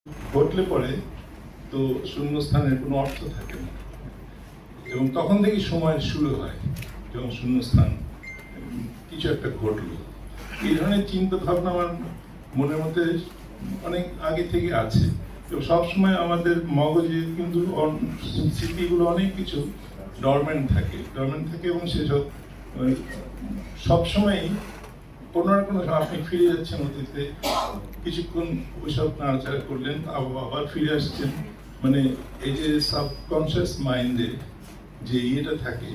ঘটলে পরে তো শূন্যস্থানের কোনো অর্থ থাকে না, এবং তখন থেকেই সময় শুরু হয় যখন শূন্যস্থান কিছু একটা ঘটলো। এই ধরনের চিন্তা ভাবনা আমার মনের মধ্যে অনেক আগে থেকে আছে, এবং সবসময় আমাদের মগজে কিন্তু স্মৃতিগুলো অনেক কিছু ডরমেন্ট থাকে এবং সেসব সবসময়ই কোনো না কোনো আপনি ফিরে যাচ্ছেন অতীতে, কিছুক্ষণ ওইসব নাড়াচাড়া করলেন, আবার ফিরে আসছেন। মানে এই যে সাবকনশিয়াস মাইন্ডে যে ইয়েটা থাকে,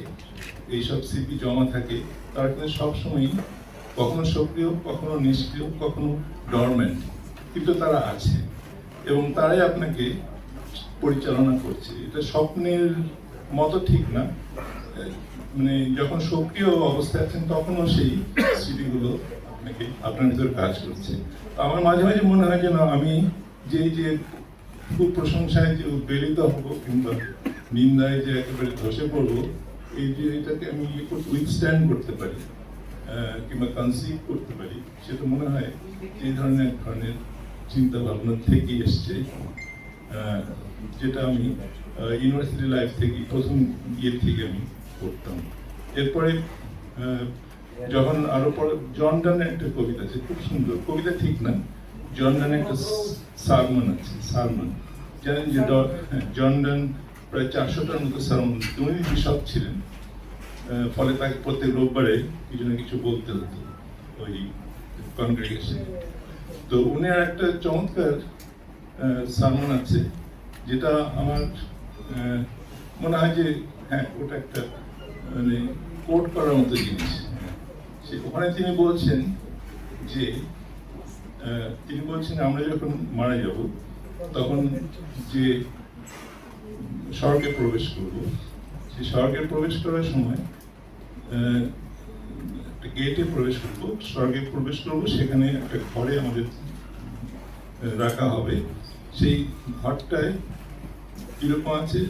এইসব স্মৃতি জমা থাকে, তারা কিন্তু সবসময়ই কখনো সক্রিয়, কখনো নিষ্ক্রিয়, কখনো ডরমেন্ট, কিন্তু তারা আছে এবং তারাই আপনাকে পরিচালনা করছে। এটা স্বপ্নের মতো ঠিক না, মানে যখন সক্রিয় অবস্থায় আছেন তখনও সেই স্মৃতিগুলো আপনাকে আপনার ভিতরে কাজ করছে। আমার মাঝে মাঝে মনে হয় যে না, আমি যে খুব প্রশংসায় যে উদ্বেলিত হবো কিংবা নিন্দায় যে একেবারে ধসে পড়বো, এই যে এটাকে আমি উইথস্ট্যান্ড করতে পারি কিংবা কনসিভ করতে পারি, সেটা মনে হয় এই ধরনের চিন্তা ভাবনা থেকে এসছে, যেটা আমি ইউনিভার্সিটি লাইফ থেকে প্রথম ইয়ে থেকে আমি করতাম। এরপরে যখন আরো পরে জন ডানের একটা কবিতা আছে, খুব সুন্দর কবিতা, ঠিক না, জন ডানের একটা সারমন আছে, সারমন জানেন যে জন ডান প্রায় 400টার মতো সারমন, উনি বিশপ ছিলেন, ফলে তাকে প্রত্যেক রোববারে কিছু না কিছু বলতে হতো ওই কনগ্রেগেশনে। তো উনি আর একটা চমৎকার সারমন আছে, যেটা আমার মনে হয় যে হ্যাঁ, ওটা একটা মানে কোট করার মতো জিনিস। ওখানে তিনি বলছেন যে আমরা যখন মারা যাব তখন যে স্বর্গে প্রবেশ করব, সেই স্বর্গে প্রবেশ করার সময় একটা গেটে প্রবেশ করব, স্বর্গে প্রবেশ করব, সেখানে একটা ঘরে আমাদের রাখা হবে। সেই ঘরটায় কিরকম আছে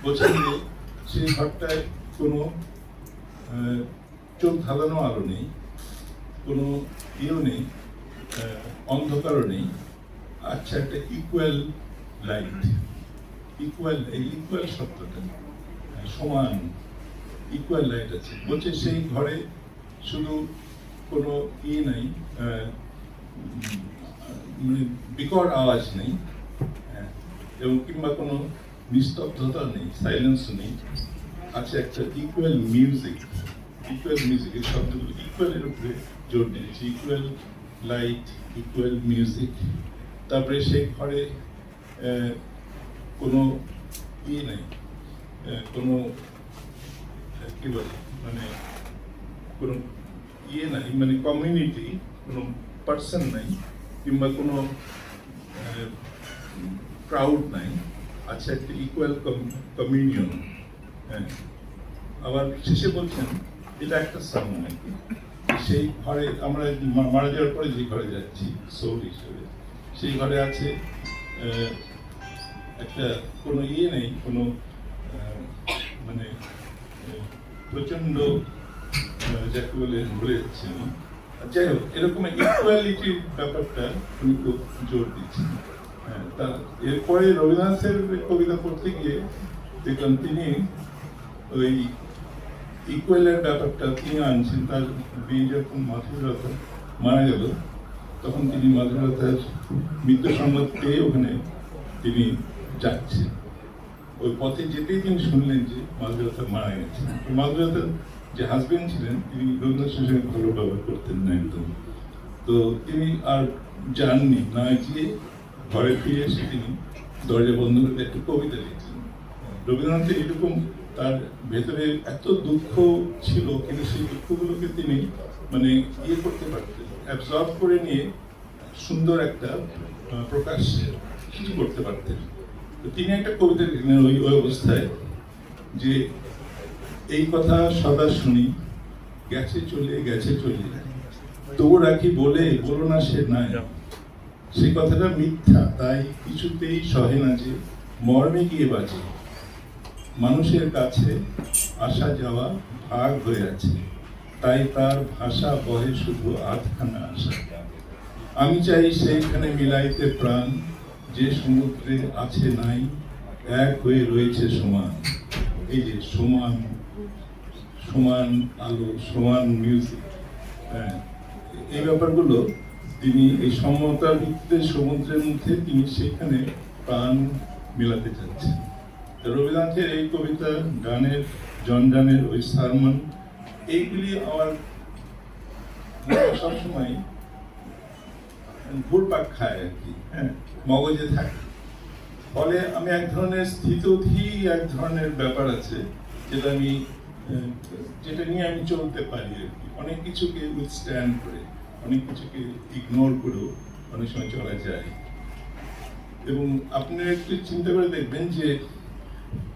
বলছেন যে সেই ঘরটায় কোনো চোখ ধাঁধানো আলো নেই, কোনো ইয়েও নেই, অন্ধকারও নেই, আচ্ছা একটা ইকুয়াল লাইট, ইকুয়াল, এই ইকুয়াল শব্দটা সমান, ইকুয়াল লাইট আছে। বলছে সেই ঘরে শুধু কোনো ইয়ে নাই, মানে বিকট আওয়াজ নেই, এবং কিংবা কোনো নিস্তব্ধতা নেই, সাইলেন্সও নেই, আছে একটা ইকুয়াল মিউজিক। এই শব্দগুলো ইকুয়ালের উপরে জোর দিয়েছে, ইকুয়াল লাইট, ইকুয়াল মিউজিক। তারপরে সেই ঘরে কোনো ইয়ে নেই, কোনো কি বলে, মানে কোনো ইয়ে নাই, মানে কমিউনিটি, কোনো পার্সন নাই, কিংবা কোনো ক্রাউড নাই, আছে একটা ইকুয়াল কমিউনিয়ন। হ্যাঁ, আবার শেষে বলছেন এটা একটা সামন আর কি, সেই ঘরে আমরা মারা যাওয়ার পরে যে ঘরে যাচ্ছি সোল হিসেবে, সেই ঘরে আছে একটা কোনো ইয়ে নেই, কোনো মানে প্রচন্ড যাকে বলে ভুলে যাচ্ছে আমি, যাই হোক, এরকম ইকুয়ালিটির ব্যাপারটা উনি খুব জোর দিচ্ছেন। হ্যাঁ, তা এরপরে রবীন্দ্রনাথের কবিতা পড়তে গিয়ে দেখলাম তিনি ওই ইকুয়ালের ব্যাপারটা তিনি আনছেন। তার বিয়ে যখন মাধুরলতা মারা গেল, তখন তিনি মাধুরলতার মৃত্যু সংবাদ পেয়ে ওখানে তিনি যাচ্ছেন, ওই পথে যেতেই তিনি শুনলেন যে মাধুরলতা মারা গেছেন। মাধুরলতার যে হাজবেন্ড ছিলেন, তিনি রবীন্দ্রনাথের সঙ্গে ভালো ব্যবহার করতেন না একদম, তো তিনি আর যাননি, না গিয়ে ঘরে ফিরে এসে তিনি দরজা বন্ধ করে একটু কবিতা লিখলেন। রবীন্দ্রনাথের এরকম তার ভেতরে এত দুঃখ ছিল, কিন্তু সেই দুঃখগুলোকে তিনি মানে ইয়ে করতে পারতেন, অ্যাবজর্ব করে নিয়ে সুন্দর একটা প্রকাশ কিছু করতে পারতেন। তো তিনি একটা কবিতা লিখলেন ওই অবস্থায়, যে এই কথা সদা শুনি, গেছে চলে, তবু রাখি বলো না সে নাই, সেই কথাটা মিথ্যা, তাই কিছুতেই সহে না যে মর্মে গিয়ে বাজে, মানুষের কাছে আসা যাওয়া ভাগ হয়ে আছে, তাই তার ভাষা বহে শুধু আধখানা আশা। আমি চাই সেইখানে মিলাইতে প্রাণ, যে সমুদ্রে আছে নাই এক হয়ে রয়েছে সমান। এই যে সমান, সমান আলো, সমান মিউজিক, হ্যাঁ, এই ব্যাপারগুলো তিনি এই সমতার ভিত্তিতে সমুদ্রের মধ্যে তিনি সেখানে প্রাণ মেলাতে চাচ্ছেন। রবীন্দ্রনাথের এই কবিতা, গানের জনজানের ওই সারমন, এইগুলি আমার সবসময় ঘুরপাক খায় আর কি, হ্যাঁ, মগজে থাকে। ফলে আমি এক ধরনের স্থিতধী এক ধরনের ব্যাপার আছে যেটা আমি যেটা নিয়ে আমি চলতে পারি আর কি। অনেক কিছুকে উইথস্ট্যান্ড করে, অনেক কিছুকে ইগনোর করেও অনেক সময় চলা যায়। এবং আপনি একটু চিন্তা করে দেখবেন যে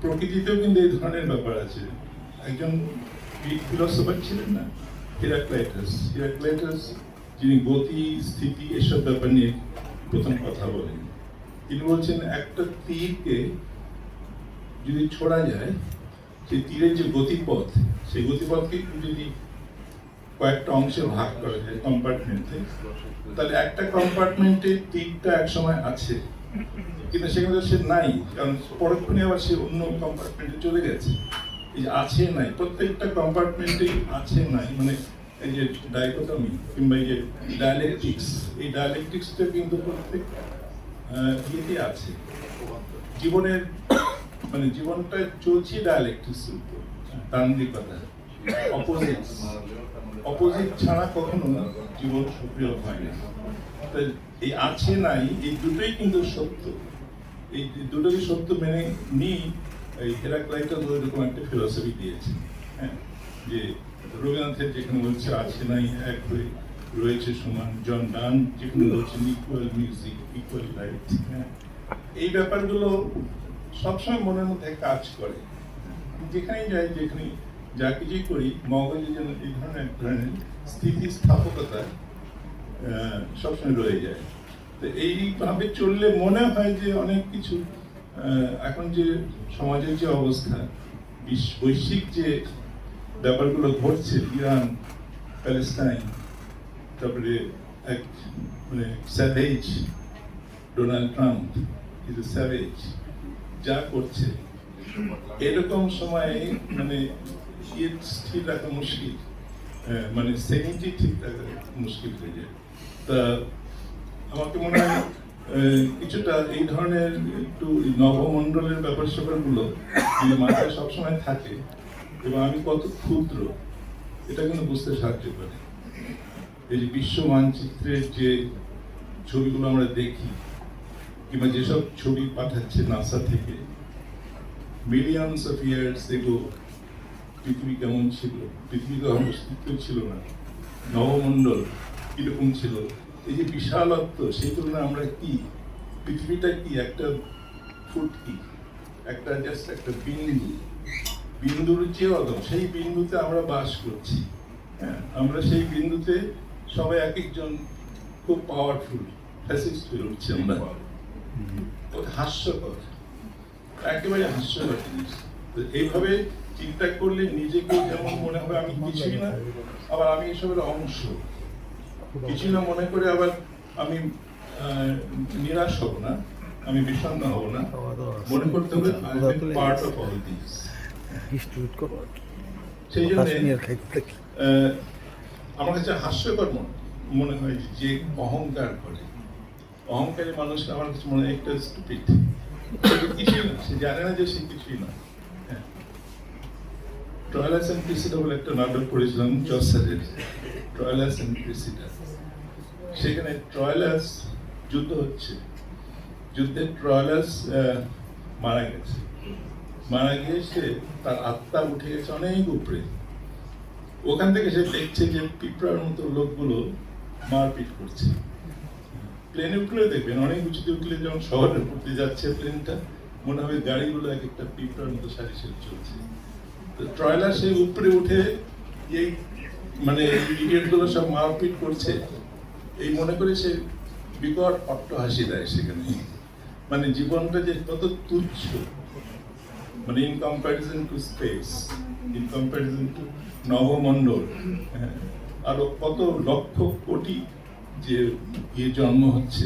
প্রকৃতিতেও কিন্তু এই ধরনের ব্যাপার আছে। একজন গ্রিক ফিলোসফার ছিলেন না, হিরাক্লাইটাস, যিনি গতি, স্থিতি এসব ব্যাপার নিয়ে প্রথম কথা বলেন। তিনি বলছেন একটা তীরকে যদি ছোড়া যায়, সেই তীরের যে গতিপথ, সেই গতিপথকে যদি কয়েকটা অংশে ভাগ করা যায় কম্পার্টমেন্টে, তাহলে একটা কম্পার্টমেন্টে তীরটা একসময় আছে, কিন্তু সেখানে সে নাই, কারণ পরক্ষণে আবার সে অন্য কম্পার্টমেন্টে চলে গেছে। এই যে আছে নাই, প্রত্যেকটা কম্পার্টমেন্টেই আছে নাই, মানে এই যে ডাইকোটমি কিংবা এই যে ডায়ালেকটিক্স, এই ডায়ালেকটিক্সটা কিন্তু প্রত্যেক ইয়েতে আছে। জীবনের মানে জীবনটা চলছে ডায়ালেকটিক্স উপর, তান্ত্রিকতা, অপোজিট ছাড়া কখনো জীবন সক্রিয় হয় না। এই আছে নাই, এই দুটোই কিন্তু সত্য। এই দুটোই সত্য মেনে নিয়ে এই হেরাক্লাইটাস ওইরকম একটা ফিলোসফি দিয়েছে, হ্যাঁ, যে রবীন্দ্রনাথের যেখানে বলছে আছে নাই এক হয়ে রয়েছে সমান, জন ডান যেখানে বলছেন ইকুয়াল মিউজিক, ইকুয়াল লাইট, হ্যাঁ, এই ব্যাপারগুলো সবসময় মনের মধ্যে কাজ করে। যেখানেই যাই, যেখানে যা কিছুই করি, মগজে যেন এই ধরনের স্থিতিস্থাপকতা সবসময় রয়ে যায়। তো এইভাবে চললে মনে হয় যে অনেক কিছু এখন যে সমাজের যে অবস্থা, বৈশ্বিক যে ব্যাপারগুলো ঘটছে, ইরান, প্যালেস্টাইন, তারপরে এক মানে savage Donald Trump, is a savage, যা করছে, এরকম সময়ে মানে স্থির রাখা মুশকিল, মানে সেকেন্ডটি ঠিক রাখা মুশকিল হয়ে যায়। তা আমাকে মনে হয় কিছুটা এই ধরনের একটু নবমণ্ডলের ব্যাপার স্যাপারগুলো যদি মাথায় সবসময় থাকে, এবং আমি কত ক্ষুদ্র এটা কিন্তু বুঝতে সাহায্য করে। এই যে বিশ্ব মানচিত্রের যে ছবিগুলো আমরা দেখি, কিংবা যেসব ছবি পাঠাচ্ছে নাসা থেকে, মিলিয়নস অফ ইয়ার্স এগো পৃথিবী কেমন ছিল, পৃথিবীতে অস্তিত্ব ছিল না, নবমণ্ডল কিরকম ছিল, এই যে বিশালত্ব, সেই তুলনায় আমরা কি, পৃথিবীটা কি, একটা ফুটকি, একটা জাস্ট একটা বিন্দুর চেয়েও অদম, সেই বিন্দুতে আমরা বাস করছি, হ্যাঁ, আমরা সেই বিন্দুতে সবাই এক একজন খুব পাওয়ারফুল ফ্যাসিস্ট হয়ে উঠছি আমরা। হাস্যকর, একেবারে হাস্যকর জিনিস। তো এইভাবে চিন্তা করলে নিজেকে যেমন মনে হবে আমি কিছুই না, আবার আমি এসবের অংশ, কিছুই না মনে করে আবার আমি নিরাশ হব না, আমি বিষণ্ণ হব না, মনে করতে হবে পার্ট অফ অল দিস। সেই জন্য আমার কাছে হাস্যকর মনে হয় যে অহংকার করে, অহংকারী মানুষটা আমার কাছে মনে হয় একটা স্টুপিড, কিছুই না, সে জানে না যে সে কিছুই না। ট্রয়লাস এন্ড ক্রিসিডা বলে একটা নাটক পড়েছিলাম চসারের, ট্রয়লাস এন্ড ক্রিসিডা। সেখানে ট্রয়লাস যুদ্ধ হচ্ছে, যুদ্ধে ট্রয়লাস মারা গেছে, মারা গিয়ে সে তার আত্মা উঠে গেছে অনেক উপরে। ওখান থেকে সে দেখছে যে পিঁপড়ার মতো লোকগুলো মারপিট করছে। প্লেনে উঠলে দেখবেন অনেক উঁচুতে উঠলে, যেমন শহরে উঠতে যাচ্ছে প্লেনটা, মনে হবে গাড়িগুলো এক একটা পিঁপড়ার মতো সারি সারি চলছে। তো ট্রয়লার সেই উপরে উঠে এই মানে ইডিয়টগুলো সব মারপিট করছে, এই মনে করে সে বিকট অট্টহাসি দেয় সেখানে। মানে জীবনটা যে কত তুচ্ছ, মানে in comparison to space, in comparison to নবমণ্ডল, আরো কত লক্ষ কোটি যে জন্ম হচ্ছে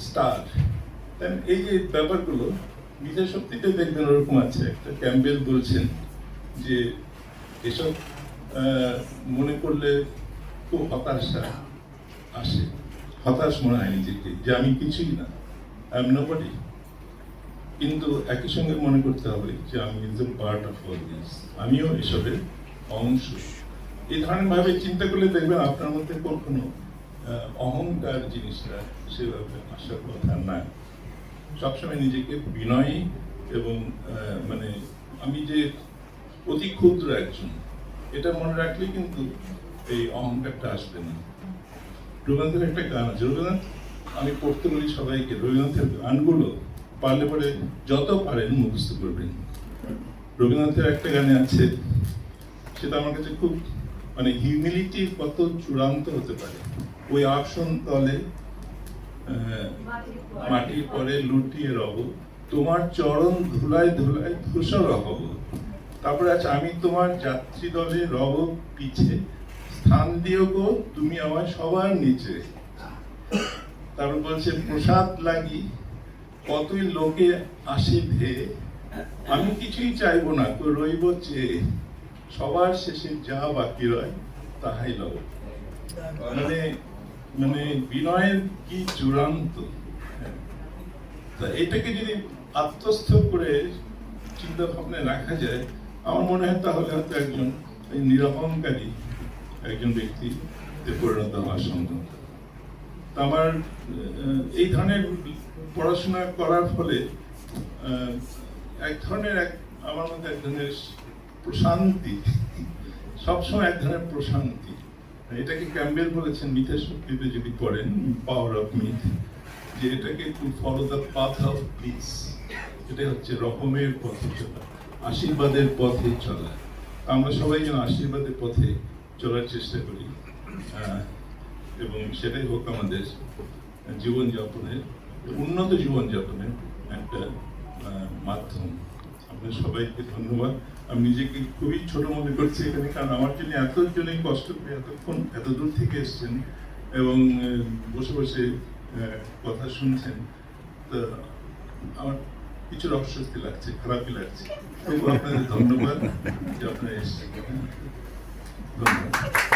স্টার, এই যে ব্যাপারগুলো মিথ্যা শক্তিতে দেখবেন ওরকম আছে। একটা ক্যাম্পবেল বলছেন যে এসব মনে করলে খুব হতাশা আসে, হতাশ মনে হয় নিজেকে যে আমি কিছুই না, আই এম নোবডি। কিন্তু একই সঙ্গে মনে করতে হবে যে আমি is a part of all this, আমিও এসবের অংশ। এই ধরনের ভাবে চিন্তা করলে দেখবেন আপনার মধ্যে কখনো অহংকার জিনিসটা সেভাবে আসার কথা না। সবসময় নিজেকে বিনয়ী এবং মানে আমি যে অতি ক্ষুদ্র একজন, এটা মনে রাখলে কিন্তু এই অহংকারটা আসবে না। রবীন্দ্রনাথের একটা গান আছে, রবীন্দ্রনাথ আমি পড়তে বলি সবাইকে, রবীন্দ্রনাথের গানগুলো পারলে পরে যত পারেন মুখস্থ করবেন। রবীন্দ্রনাথের একটা গানে আছে, সেটা আমার কাছে খুব মানে হিউমিলিটির কত চূড়ান্ত হতে পারে। ওই আসন তলে মাটির পরে লুটিয়ে রব, তোমার চরণ ধুলায় ধুলায় ধূসর হব। তারপরে আছে, আমি তোমার যাত্রী দলে রব পিছে, স্থান দিও গো তুমি আমার সবার নিচে। তারপর বলছে, প্রসাদ লাগি কতই লোকে আসে ধেয়ে, আমি কিছুই চাইবো না তো রইব চেয়ে, সবার শেষে যা বাকি রয় তাহাই লব। মানে মানে বিনয়ের কি চূড়ান্ত! এটাকে যদি আত্মস্থ করে চিন্তা ভাবনায় রাখা যায়, আমার মনে হয় তাহলে হয়তো একজন নিরহংকারী একজন ব্যক্তিতে পরিণত হওয়া সম্ভব। আমার এই ধরনের পড়াশোনা করার ফলে এক ধরনের আমার মধ্যে এক ধরনের প্রশান্তি, সবসময় এক ধরনের প্রশান্তি। এটাকে ক্যাম্বেল বলেছেন মিথ্যা শক্তিতে যদি পড়েন, পাওয়ার অফ মিথ, যে এটাকে to follow the path of piece, এটা হচ্ছে রকমের পথে চলা, আশীর্বাদের পথে চলা। আমরা সবাই যেন আশীর্বাদের পথে চলার চেষ্টা করি, এবং সেটাই হোক আমাদের জীবনযাপনের, উন্নত জীবনযাপনের একটা মাধ্যম। আপনাদের সবাইকে ধন্যবাদ। আমি নিজেকে খুবই ছোট মনে করছি এখানে, কারণ আমার জন্য এতজনই কষ্ট করে এতক্ষণ এত দূর থেকে এসছেন এবং বসে বসে কথা শুনছেন। তো আমার কিছু অস্বস্তি লাগছে, খারাপই লাগছে। তবু আপনাদের ধন্যবাদ যে আপনারা এসেছেন। ধন্যবাদ।